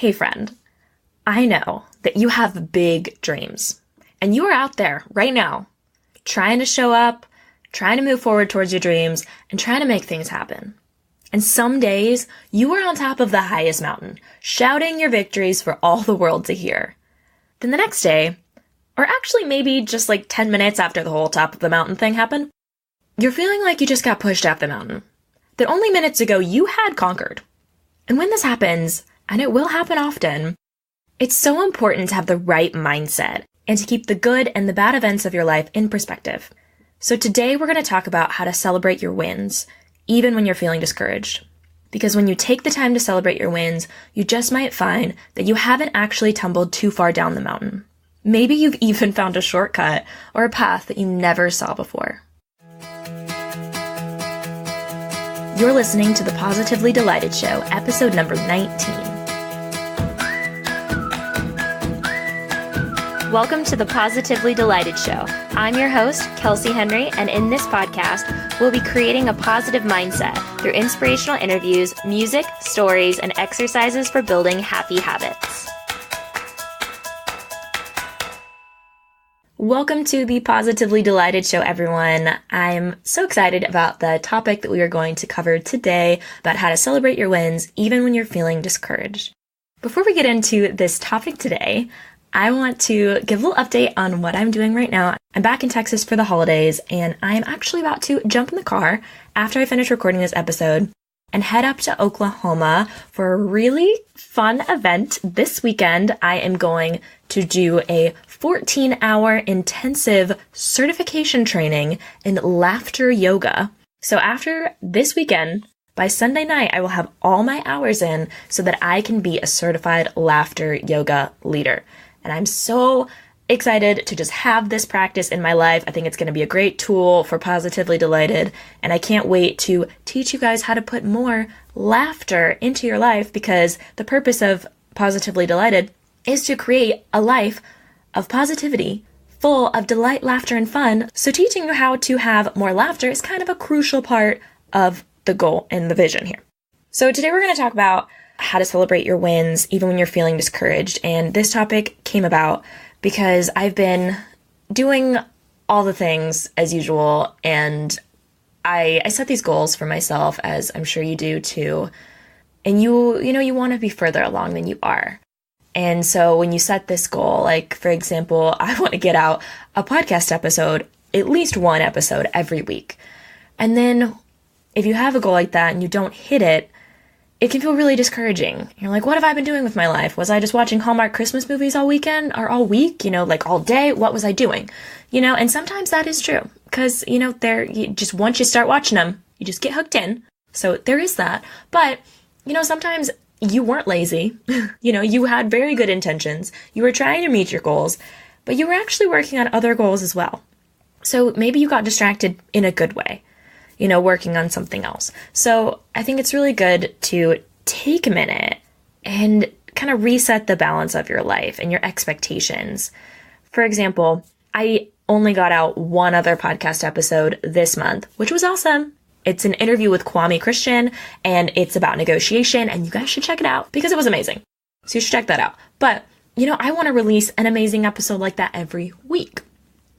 Hey friend, I know that you have big dreams, and you are out there right now trying to show up, trying to move forward towards your dreams, and trying to make things happen. And some days you are on top of the highest mountain, shouting your victories for all the world to hear. Then the next day, or actually maybe just like 10 minutes after the whole top of the mountain thing happened, you're feeling like you just got pushed off the mountain that only minutes ago you had conquered. And when this happens, and it will happen often, it's so important to have the right mindset and to keep the good and the bad events of your life in perspective. So today we're going to talk about how to celebrate your wins, even when you're feeling discouraged. Because when you take the time to celebrate your wins, you just might find that you haven't actually tumbled too far down the mountain. Maybe you've even found a shortcut or a path that you never saw before. You're listening to the Positively Delighted Show, episode number 19. Welcome to the Positively Delighted Show. I'm your host, Kelsey Henry, and in this podcast, we'll be creating a positive mindset through inspirational interviews, music, stories, and exercises for building happy habits. Welcome to the Positively Delighted Show, everyone. I'm so excited about the topic that we are going to cover today about how to celebrate your wins even when you're feeling discouraged. Before we get into this topic today, I want to give a little update on what I'm doing right now. I'm back in Texas for the holidays, and I'm actually about to jump in the car after I finish recording this episode and head up to Oklahoma for a really fun event. This weekend, I am going to do a 14-hour intensive certification training in laughter yoga. So after this weekend, by Sunday night, I will have all my hours in so that I can be a certified laughter yoga leader. And I'm so excited to just have this practice in my life. I think it's going to be a great tool for Positively Delighted. And I can't wait to teach you guys how to put more laughter into your life, because the purpose of Positively Delighted is to create a life of positivity, full of delight, laughter, and fun. So teaching you how to have more laughter is kind of a crucial part of the goal and the vision here. So today we're going to talk about how to celebrate your wins even when you're feeling discouraged. And this topic came about because I've been doing all the things as usual, and I set these goals for myself, as I'm sure you do too. And you want to be further along than you are. And so when you set this goal, like for example, I want to get out a podcast episode, at least one episode every week. And then if you have a goal like that and you don't hit it, it can feel really discouraging. You're like, what have I been doing with my life? Was I just watching Hallmark Christmas movies all weekend or all week? Like all day? What was I doing? And sometimes that is true, because, once you start watching them, you just get hooked in. So there is that. But, sometimes you weren't lazy. You had very good intentions. You were trying to meet your goals, but you were actually working on other goals as well. So maybe you got distracted in a good way, working on something else. So I think it's really good to take a minute and kind of reset the balance of your life and your expectations. For example, I only got out one other podcast episode this month, which was awesome. It's an interview with Kwame Christian, and it's about negotiation, and you guys should check it out because it was amazing. So you should check that out. But, I want to release an amazing episode like that every week.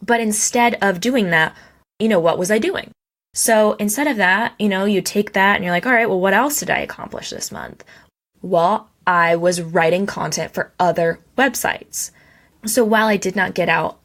But instead of doing that, what was I doing? So instead of that, you take that and you're like, all right, well, what else did I accomplish this month? Well, I was writing content for other websites. So while I did not get out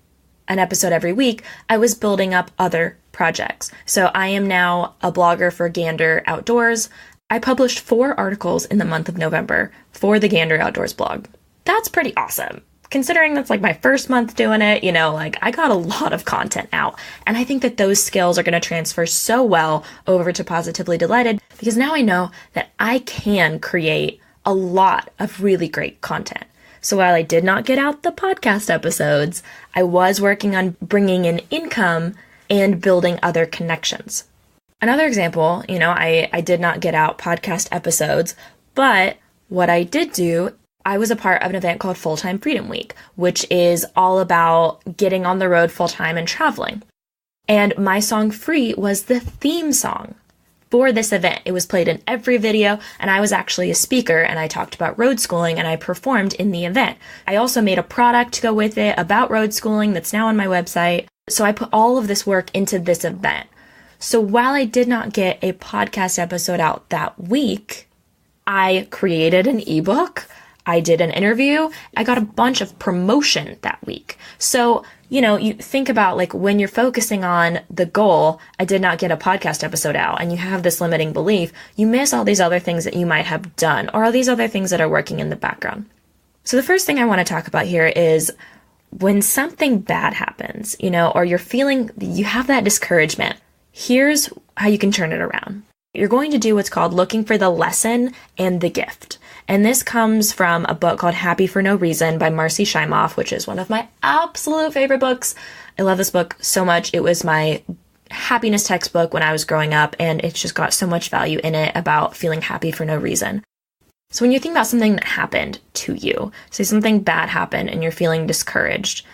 an episode every week, I was building up other projects. So I am now a blogger for Gander Outdoors. I published 4 articles in the month of November for the Gander Outdoors blog. That's pretty awesome. Considering that's like my first month doing it, I got a lot of content out. And I think that those skills are going to transfer so well over to Positively Delighted, because now I know that I can create a lot of really great content. So while I did not get out the podcast episodes, I was working on bringing in income and building other connections. Another example, I did not get out podcast episodes, but what I did do, I was a part of an event called Full-Time Freedom Week, which is all about getting on the road full-time and traveling. And my song Free was the theme song for this event. It was played in every video, and I was actually a speaker, and I talked about road schooling, and I performed in the event. I also made a product to go with it about road schooling that's now on my website. So I put all of this work into this event. So while I did not get a podcast episode out that week, I created an ebook, I did an interview, I got a bunch of promotion that week. So, you think about like when you're focusing on the goal, I did not get a podcast episode out, and you have this limiting belief, you miss all these other things that you might have done, or all these other things that are working in the background. So the first thing I want to talk about here is when something bad happens, or you're feeling, you have that discouragement, here's how you can turn it around. You're going to do what's called looking for the lesson and the gift. And this comes from a book called Happy for No Reason by Marcy Shimoff, which is one of my absolute favorite books. I love this book so much. It was my happiness textbook when I was growing up, and it's just got so much value in it about feeling happy for no reason. So when you think about something that happened to you, say something bad happened and you're feeling discouraged.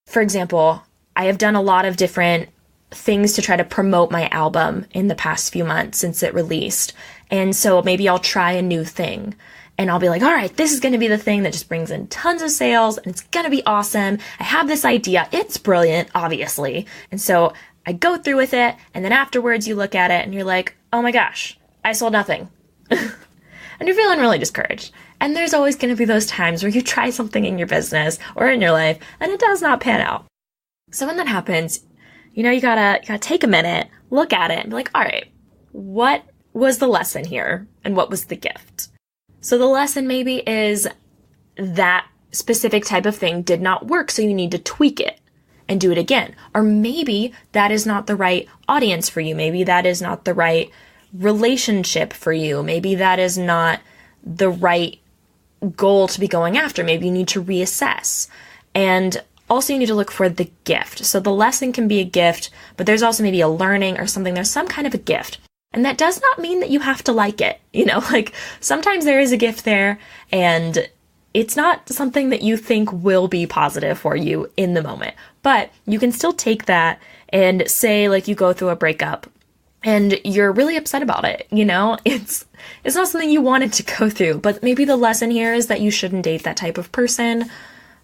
For example, I have done a lot of different things to try to promote my album in the past few months since it released. And so maybe I'll try a new thing. And I'll be like, all right, this is going to be the thing that just brings in tons of sales, and it's going to be awesome. I have this idea. It's brilliant, obviously. And so I go through with it, and then afterwards you look at it and you're like, oh my gosh, I sold nothing. And you're feeling really discouraged. And there's always going to be those times where you try something in your business or in your life and it does not pan out. So when that happens, you gotta take a minute, look at it, and be like, all right, what was the lesson here? And what was the gift? So the lesson maybe is that specific type of thing did not work, so you need to tweak it and do it again. Or maybe that is not the right audience for you. Maybe that is not the right relationship for you. Maybe that is not the right goal to be going after. Maybe you need to reassess. And also you need to look for the gift. So the lesson can be a gift, but there's also maybe a learning or something. There's some kind of a gift. And that does not mean that you have to like it. Like sometimes there is a gift there and it's not something that you think will be positive for you in the moment. But you can still take that and say like you go through a breakup and you're really upset about it. It's not something you wanted to go through, but maybe the lesson here is that you shouldn't date that type of person.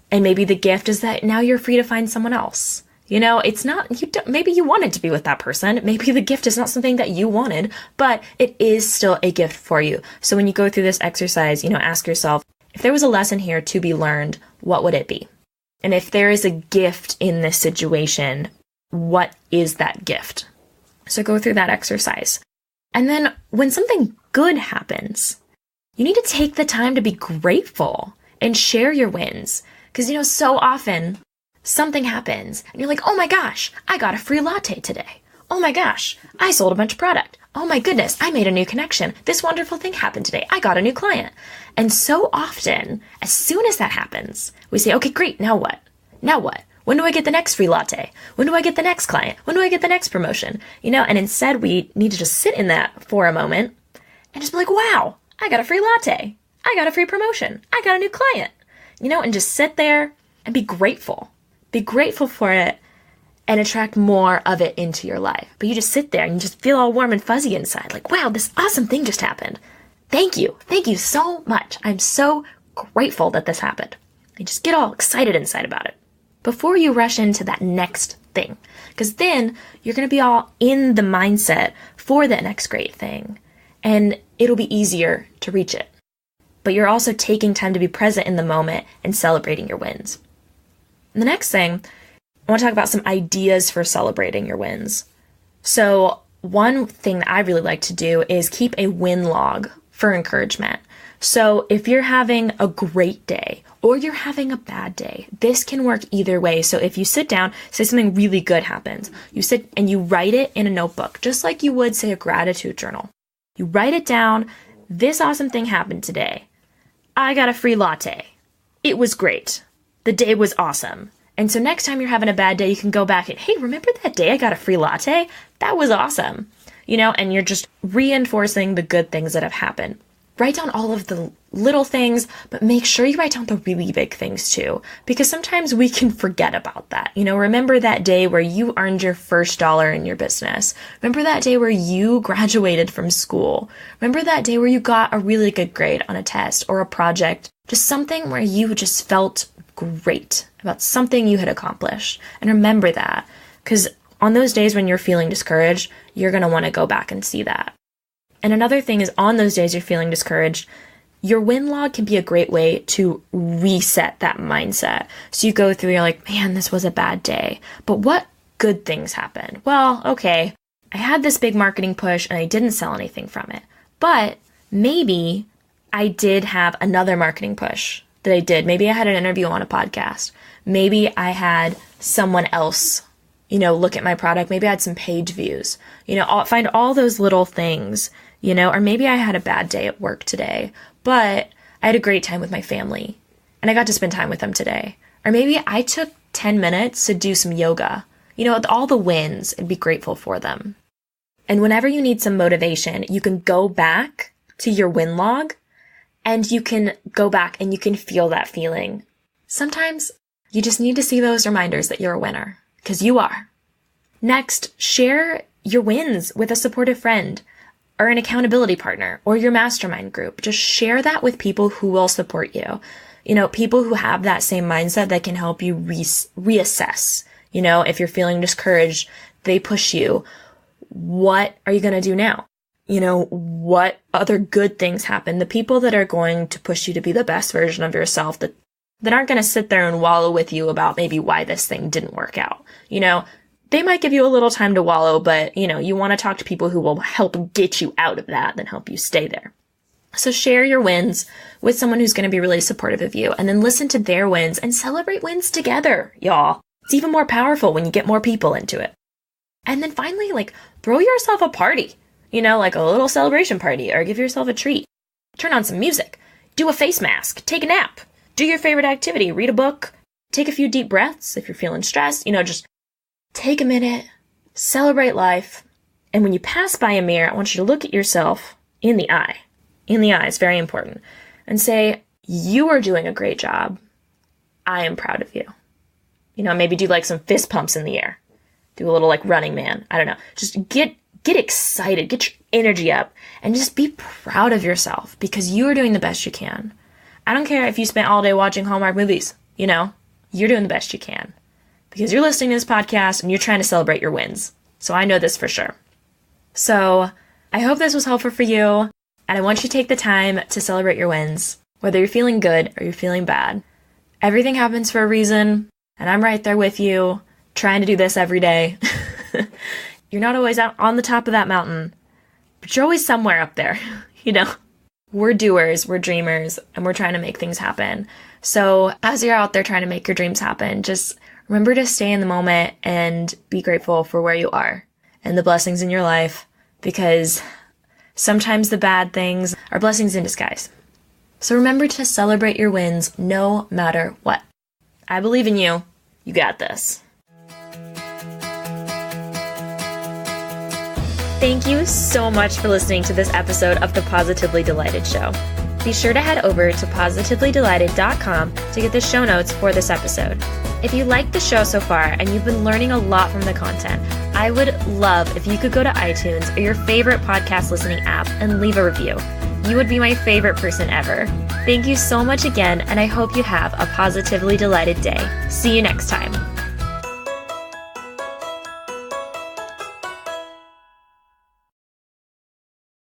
And maybe the gift is that now you're free to find someone else. It's not, maybe you wanted to be with that person. Maybe the gift is not something that you wanted, but it is still a gift for you. So when you go through this exercise, ask yourself, if there was a lesson here to be learned, what would it be? And if there is a gift in this situation, what is that gift? So go through that exercise. And then when something good happens, you need to take the time to be grateful and share your wins. Because, so often something happens and you're like, oh my gosh, I got a free latte today. Oh my gosh, I sold a bunch of product. Oh my goodness, I made a new connection. This wonderful thing happened today. I got a new client. And so often, as soon as that happens, we say, okay, great, now what? Now what? When do I get the next free latte? When do I get the next client? When do I get the next promotion? And instead we need to just sit in that for a moment and just be like, wow, I got a free latte. I got a free promotion. I got a new client, and just sit there and be grateful. Be grateful for it and attract more of it into your life. But you just sit there and you just feel all warm and fuzzy inside. Like, wow, this awesome thing just happened. Thank you. Thank you so much. I'm so grateful that this happened. And just get all excited inside about it before you rush into that next thing. Because then you're going to be all in the mindset for that next great thing. And it'll be easier to reach it. But you're also taking time to be present in the moment and celebrating your wins. And the next thing, I want to talk about some ideas for celebrating your wins. So one thing that I really like to do is keep a win log for encouragement. So if you're having a great day or you're having a bad day, this can work either way. So if you sit down, say something really good happens, you sit and you write it in a notebook, just like you would say a gratitude journal. You write it down. This awesome thing happened today. I got a free latte. It was great. The day was awesome. And so next time you're having a bad day, you can go back and, hey, remember that day I got a free latte? That was awesome. And you're just reinforcing the good things that have happened. write down all of the little things, but make sure you write down the really big things too, because sometimes we can forget about that. Remember that day where you earned your first dollar in your business. Remember that day where you graduated from school. Remember that day where you got a really good grade on a test or a project, just something where you just felt great about something you had accomplished. And remember that, because on those days when you're feeling discouraged, you're going to want to go back and see that. And another thing is, on those days you're feeling discouraged, your win log can be a great way to reset that mindset. So you go through, you're like, man, this was a bad day, but what good things happened? Well, okay, I had this big marketing push and I didn't sell anything from it, but maybe I did have another marketing push that I did. Maybe I had an interview on a podcast. Maybe I had someone else, look at my product. Maybe I had some page views, I'll find all those little things, or maybe I had a bad day at work today, but I had a great time with my family and I got to spend time with them today. Or maybe I took 10 minutes to do some yoga, all the wins, and be grateful for them. And whenever you need some motivation, you can go back to your win log and you can go back and you can feel that feeling. Sometimes you just need to see those reminders that you're a winner, because you are. Next, share your wins with a supportive friend or an accountability partner or your mastermind group. Just share that with people who will support you. People who have that same mindset that can help you reassess. If you're feeling discouraged, they push you. What are you going to do now? What other good things happen? The people that are going to push you to be the best version of yourself, that aren't going to sit there and wallow with you about maybe why this thing didn't work out. They might give you a little time to wallow, but you want to talk to people who will help get you out of that and help you stay there. So share your wins with someone who's going to be really supportive of you, and then listen to their wins and celebrate wins together, y'all. It's even more powerful when you get more people into it. And then finally, throw yourself a party, like a little celebration party, or give yourself a treat. Turn on some music, do a face mask, take a nap, do your favorite activity, read a book, take a few deep breaths if you're feeling stressed, just take a minute, celebrate life. And when you pass by a mirror, I want you to look at yourself in the eye. In the eye is very important. And say, you are doing a great job. I am proud of you. Maybe do some fist pumps in the air. Do a little Running Man. I don't know. Just get excited, get your energy up, and just be proud of yourself, because you are doing the best you can. I don't care if you spent all day watching Hallmark movies, you're doing the best you can, because you're listening to this podcast and you're trying to celebrate your wins. So I know this for sure. So I hope this was helpful for you, and I want you to take the time to celebrate your wins, whether you're feeling good or you're feeling bad. Everything happens for a reason, and I'm right there with you, trying to do this every day. You're not always out on the top of that mountain, but you're always somewhere up there, We're doers, we're dreamers, and we're trying to make things happen. So as you're out there trying to make your dreams happen, just remember to stay in the moment and be grateful for where you are and the blessings in your life, because sometimes the bad things are blessings in disguise. So remember to celebrate your wins no matter what. I believe in you. You got this. Thank you so much for listening to this episode of The Positively Delighted Show. Be sure to head over to positivelydelighted.com to get the show notes for this episode. If you liked the show so far and you've been learning a lot from the content, I would love if you could go to iTunes or your favorite podcast listening app and leave a review. You would be my favorite person ever. Thank you so much again, and I hope you have a positively delighted day. See you next time.